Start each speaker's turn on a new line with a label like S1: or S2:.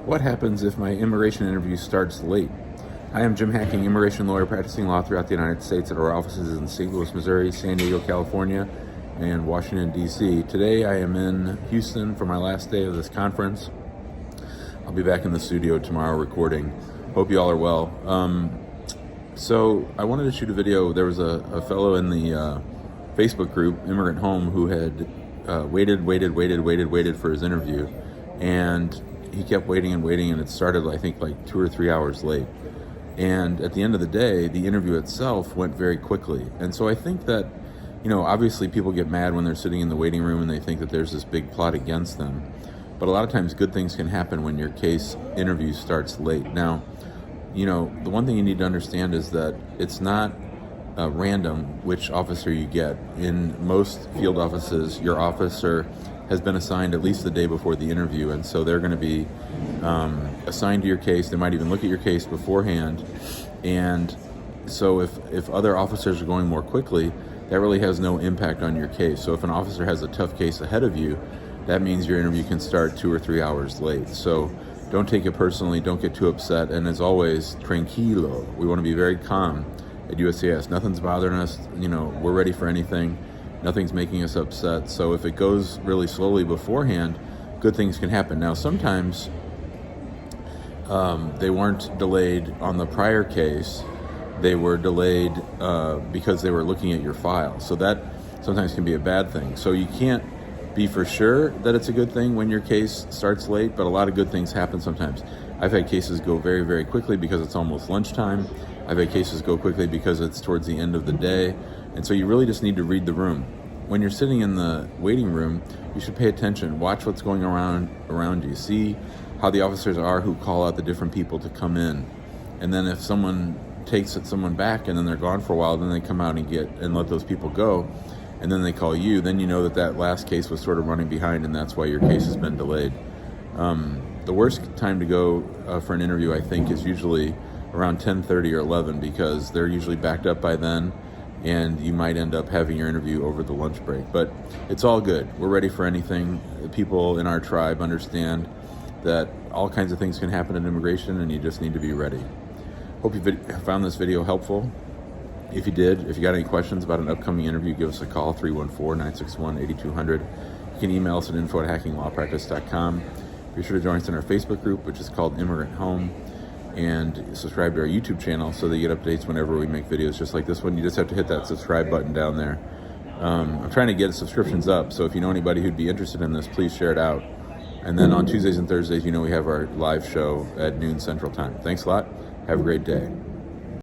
S1: What happens if my immigration interview starts late? I am Jim Hacking, immigration lawyer practicing law throughout the United States at our offices in St. Louis, Missouri, San Diego, California, and Washington, D.C. Today I am in Houston for my last day of this conference. I'll be back in the studio tomorrow recording. Hope you all are well. So I wanted to shoot a video. There was a fellow in the Facebook group, Immigrant Home, who had waited for his interview, and he kept waiting, and it started, I think, like 2 or 3 hours late. And at the end of the day, the interview itself went very quickly. And so I think that, obviously people get mad when they're sitting in the waiting room and they think that there's this big plot against them. But a lot of times good things can happen when your case interview starts late. Now, the one thing you need to understand is that it's not random which officer you get. In most field offices, your officer has been assigned at least the day before the interview, and so they're going to be assigned to your case. They might even look at your case beforehand, and so if other officers are going more quickly, that really has no impact on your case. So if an officer has a tough case ahead of you, that means your interview can start 2 or 3 hours late. So don't take it personally, don't get too upset, and as always, tranquilo. We want to be very calm at USCIS. Nothing's bothering us, we're ready for anything. Nothing's making us upset. So if it goes really slowly beforehand, good things can happen. Now, sometimes they weren't delayed on the prior case. They were delayed because they were looking at your file. So that sometimes can be a bad thing. So you can't be for sure that it's a good thing when your case starts late, but a lot of good things happen sometimes. I've had cases go very, very quickly because it's almost lunchtime. I've had cases go quickly because it's towards the end of the day. And so you really just need to read the room. When you're sitting in the waiting room, you should pay attention. Watch what's going around you. See how the officers are who call out the different people to come in. And then if someone takes someone back and then they're gone for a while, then they come out and let those people go. And then they call you. Then you know that last case was sort of running behind, and that's why your case has been delayed. The worst time to go for an interview, I think, is usually around 10:30 or 11, because they're usually backed up by then, and you might end up having your interview over the lunch break. But it's all good. We're ready for anything. The people in our tribe understand that all kinds of things can happen in immigration, and you just need to be ready. Hope you found this video helpful. If you did, if you got any questions about an upcoming interview, give us a call, 314-961-8200. You can email us at info@hackinglawpractice.com. Be sure to join us in our Facebook group, which is called Immigrant Home, and subscribe to our YouTube channel so that you get updates whenever we make videos just like this one. You just have to hit that subscribe button down there. I'm trying to get subscriptions up, so if you know anybody who'd be interested in this, please share it out. And then on Tuesdays and Thursdays, we have our live show at noon Central Time. Thanks a lot. Have a great day.